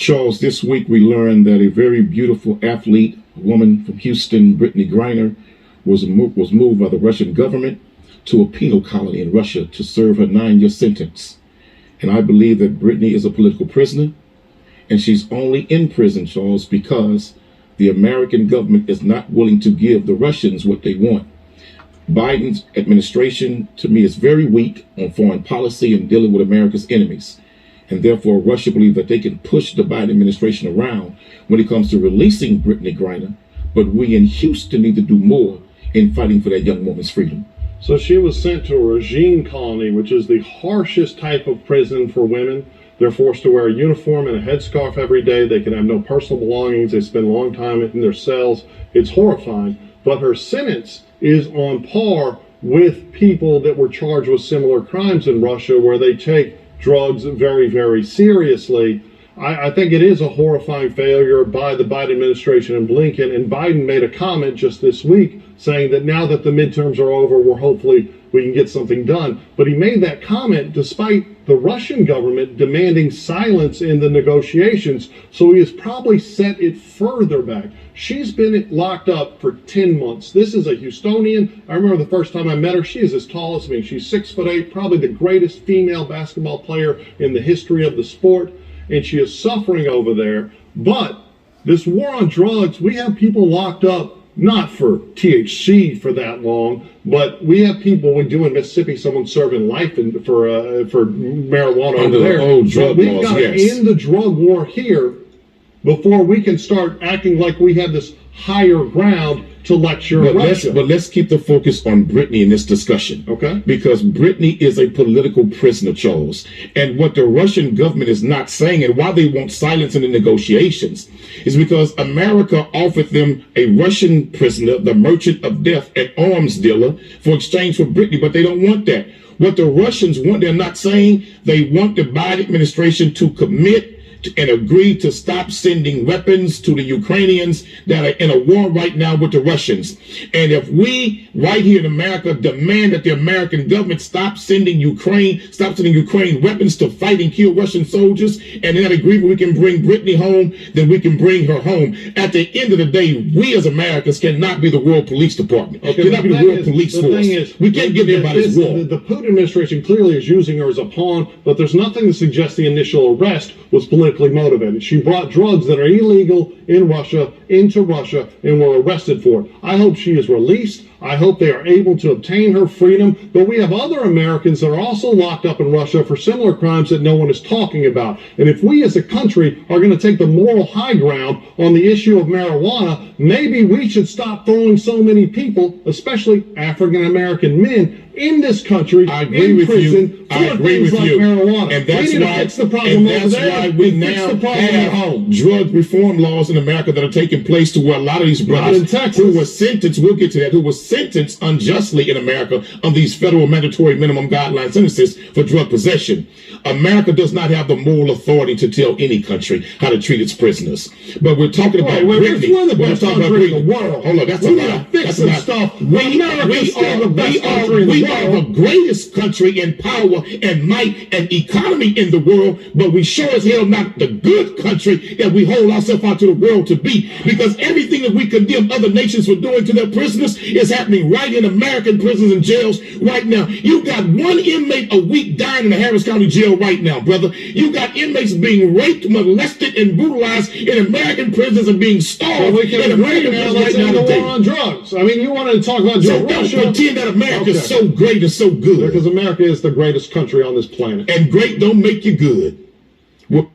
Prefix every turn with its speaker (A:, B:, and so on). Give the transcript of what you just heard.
A: Charles, this week we learned that a very beautiful athlete, a woman from Houston, Brittney Griner, was moved by the Russian government to a penal colony in Russia to serve her 9-year sentence. And I believe that Brittney is a political prisoner, and she's only in prison, Charles, because the American government is not willing to give the Russians what they want. Biden's administration, to me, is very weak on foreign policy and dealing with America's enemies. And therefore, Russia believes that they can push the Biden administration around when it comes to releasing Brittney Griner. But we in Houston need to do more in fighting for that young woman's freedom.
B: So she was sent to a regime colony, which is the harshest type of prison for women. They're forced to wear a uniform and a headscarf every day. They can have no personal belongings. They spend a long time in their cells. It's horrifying. But her sentence is on par with people that were charged with similar crimes in Russia, where they take drugs very, very seriously. I think it is a horrifying failure by the Biden administration and Blinken. And Biden made a comment just this week saying that now that the midterms are over, we can get something done. But he made that comment despite the Russian government demanding silence in the negotiations. So he has probably set it further back. She's been locked up for 10 months. This is a Houstonian. I remember the first time I met her. She is as tall as me. She's 6'8", probably the greatest female basketball player in the history of the sport. And she is suffering over there. But this war on drugs, we have people locked up, not for THC for that long, but we have people, we do in Mississippi, someone serving life for marijuana
A: under
B: over there.
A: The old drug
B: we've
A: laws,
B: got to
A: yes.
B: end the drug war here before we can start acting like we have this higher ground to lecture Russia.
A: But let's keep the focus on Brittney in this discussion.
B: Okay.
A: Because Brittney is a political prisoner, Charles. And what the Russian government is not saying, and why they want silence in the negotiations, is because America offered them a Russian prisoner, the merchant of death, an arms dealer, for exchange for Brittney, but they don't want that. What the Russians want, they're not saying they want the Biden administration to commit and agree to stop sending weapons to the Ukrainians that are in a war right now with the Russians. And if we right here in America demand that the American government stop sending Ukraine weapons to fight and kill Russian soldiers, and in that agreement we can bring Brittney home, then we can bring her home. At the end of the day, we as Americans cannot be the world police department. Cannot be the world police force. We can't give everybody's war.
B: The Putin administration clearly is using her as a pawn, but there's nothing to suggest the initial arrest was politically motivated. She brought drugs that are illegal in Russia into Russia and were arrested for it. I hope she is released. I hope they are able to obtain her freedom. But we have other Americans that are also locked up in Russia for similar crimes that no one is talking about. And if we as a country are going to take the moral high ground on the issue of marijuana, maybe we should stop throwing so many people, especially African American men, in this country, in prison, for things like marijuana.
A: And that's
B: we need
A: why,
B: to fix the problem over there.
A: why we now have drug reform laws in America that are taking place to where a lot of these brothers who were sentenced, we'll get to that, who were sentenced unjustly in America on these federal mandatory minimum guideline sentences for drug possession. America does not have the moral authority to tell any country how to treat its prisoners. But we're talking about Brittney.
B: We're the best country in the world.
A: Hold on, that's a lie.
B: Fix some stuff.
A: We are the greatest country in power and might and economy in the world, but we sure as hell not the good country that we hold ourselves out to the world to be, because everything that we condemn other nations for doing to their prisoners is happening right in American prisons and jails right now. You got one inmate a week dying in the Harris County jail right now, brother. You got inmates being raped, molested, and brutalized in American prisons and being starved in American prisons right now today.
B: On drugs. I mean, you wanted to talk about Joe Russia.
A: Don't pretend that America is so great and so good.
B: Because America is the greatest country on this planet.
A: And great don't make you good. Well,